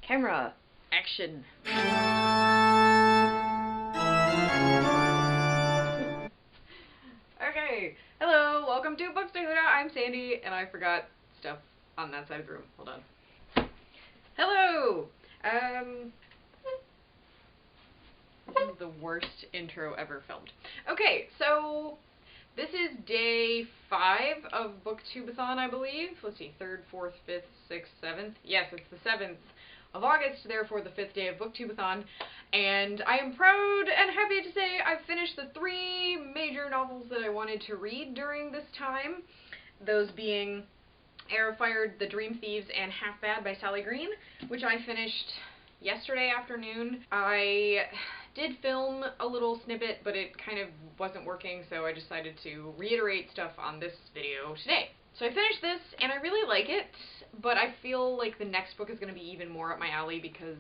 Camera, action. Okay, hello, welcome to Booktubeathon. I'm Sandy, and I forgot stuff on that side of the room. Hold on. Hello! This is the worst intro ever filmed. Okay, so this is day 5 of Booktubeathon, I believe. Let's see, 3rd, 4th, 5th, 6th, 7th. Yes, it's the 7th of August, therefore the 5th day of Booktubeathon. And I am proud and happy to say I've finished the 3 major novels that I wanted to read during this time. Those being Air of Fire, The Dream Thieves, and Half Bad by Sally Green, which I finished yesterday afternoon. I did film a little snippet, but it kind of wasn't working, so I decided to reiterate stuff on this video today. So I finished this, and I really like it, but I feel like the next book is going to be even more up my alley because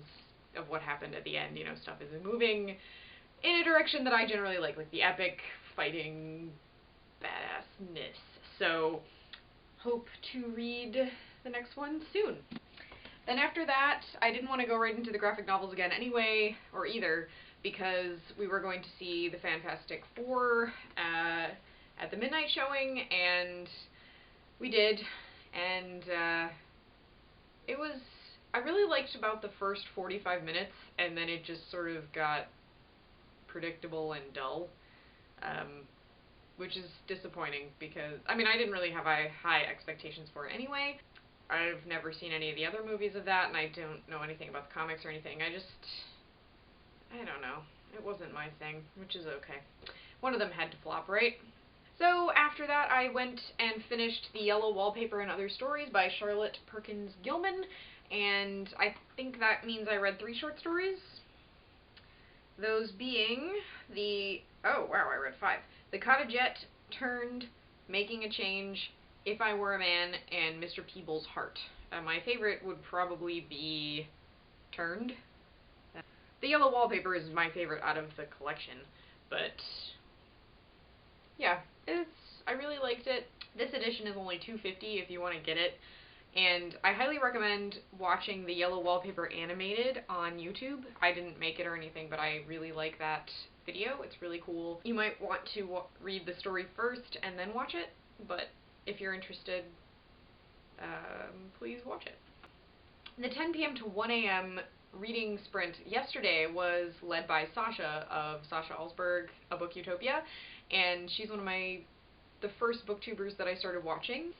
of what happened at the end. You know, stuff is moving in a direction that I generally like the epic, fighting, badassness. So, hope to read the next one soon. Then after that, I didn't want to go right into the graphic novels again anyway, or either, because we were going to see the Fantastic Four at the midnight showing, and we did, and I really liked about the first 45 minutes, and then it just sort of got predictable and dull, which is disappointing because, I mean, I didn't really have high expectations for it anyway. I've never seen any of the other movies of that, and I don't know anything about the comics or anything. I don't know. It wasn't my thing, which is okay. One of them had to flop, right? So after that, I went and finished The Yellow Wallpaper and Other Stories by Charlotte Perkins Gilman, and I think that means I read 3 short stories. Those being oh wow, I read 5. The Cottagette, Turned, Making a Change, If I Were a Man, and Mr. Peebles' Heart. My favorite would probably be Turned. The Yellow Wallpaper is my favorite out of the collection, but yeah, I really liked it. This edition is only $2.50 if you want to get it, and I highly recommend watching The Yellow Wallpaper animated on YouTube. I didn't make it or anything, but I really like that video. It's really cool. You might want to read the story first and then watch it, but if you're interested, please watch it. The 10 p.m. to 1 a.m. reading sprint yesterday was led by Sasha of Sasha Alsberg, A Book Utopia, and she's one of the first booktubers that I started watching,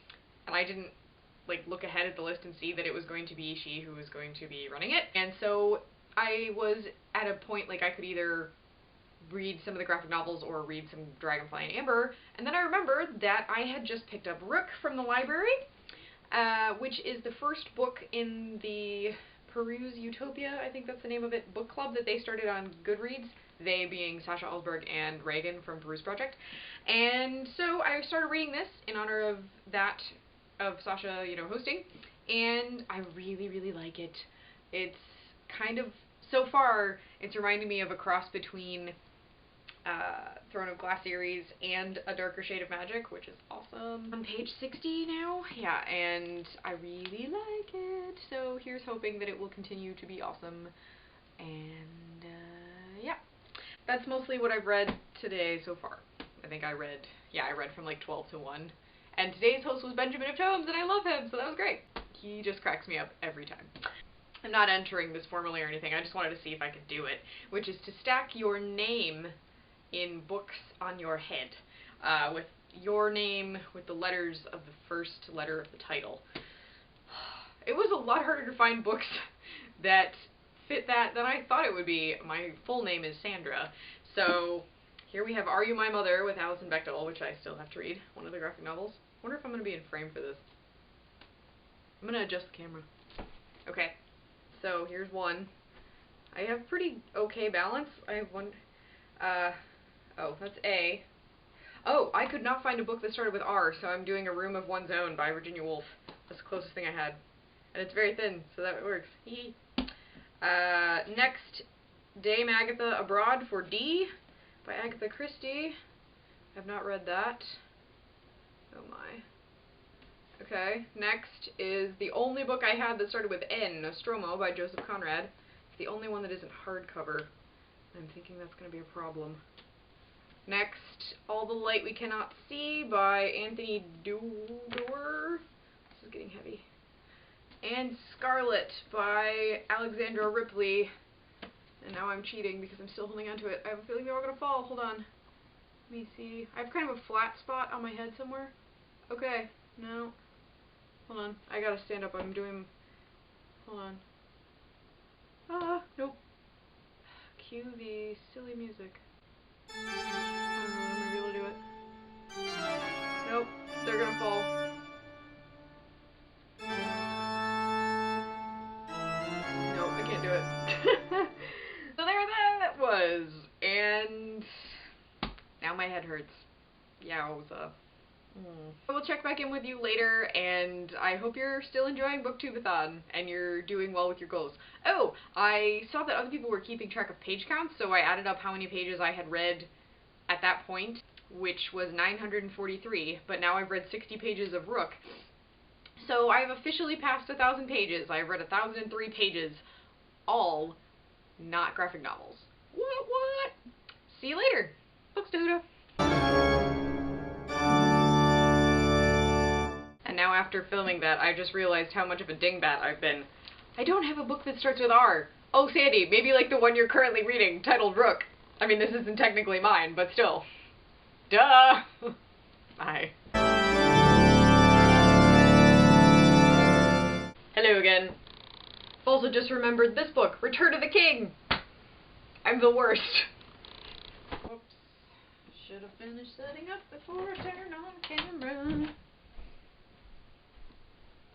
and I didn't look ahead at the list and see that it was going to be she who was going to be running it, and so I was at a point I could either read some of the graphic novels or read some Dragonfly and Amber, and then I remembered that I had just picked up Rook from the library, which is the first book in the Peruse Utopia, I think that's the name of it, book club that they started on Goodreads, they being Sasha Alsberg and Reagan from Peruse Project. And so I started reading this in honor of that, of Sasha, hosting, and I really, really like it. It's kind of, so far, it's reminding me of a cross between Throne of Glass series and A Darker Shade of Magic, which is awesome. On page 60 now, yeah, and I really like it, so here's hoping that it will continue to be awesome, and yeah. That's mostly what I've read today so far. I think I read from 12 to 1, and today's host was Benjamin of Tomes, and I love him, so that was great. He just cracks me up every time. I'm not entering this formally or anything, I just wanted to see if I could do it, which is to stack your name in books on your head, with your name with the letters of the first letter of the title. It was a lot harder to find books that fit that than I thought it would be. My full name is Sandra, so here we have Are You My Mother with Alison Bechdel, which I still have to read, one of the graphic novels. I wonder if I'm going to be in frame for this. I'm going to adjust the camera. Okay, so here's one. I have pretty okay balance. I have one, oh, that's A. Oh, I could not find a book that started with R, so I'm doing A Room of One's Own by Virginia Woolf. That's the closest thing I had. And it's very thin, so that works. Next, Dame Agatha Abroad for D by Agatha Christie. I've not read that. Oh my. Okay, next is the only book I had that started with N, Nostromo by Joseph Conrad. It's the only one that isn't hardcover. I'm thinking that's going to be a problem. Next, All the Light We Cannot See by Anthony Doerr. This is getting heavy. And Scarlet by Alexandra Ripley. And now I'm cheating because I'm still holding onto it. I have a feeling they're all going to fall. Hold on. Let me see. I have kind of a flat spot on my head somewhere. Okay. No. Hold on. I gotta stand up. I'm doing... Hold on. Ah, nope. Cue the silly music. I don't know if I'm gonna be able to do it. Nope. They're gonna fall. Nope, I can't do it. So there that was. And now my head hurts. Yowza. I will check back in with you later, and I hope you're still enjoying Booktubeathon and you're doing well with your goals. Oh, I saw that other people were keeping track of page counts, so I added up how many pages I had read at that point, which was 943, but now I've read 60 pages of Rook. So I have officially passed 1,000 pages. I've read 1,003 pages, all not graphic novels. What? See you later. Bookstubeathon. And now after filming that, I just realized how much of a dingbat I've been. I don't have a book that starts with R. Oh, Sandy, maybe like the one you're currently reading, titled Rook. I mean, this isn't technically mine, but still. Duh! Bye. Hello again. Also just remembered this book, Return of the King! I'm the worst. Whoops. Should have finished setting up before I turned on camera.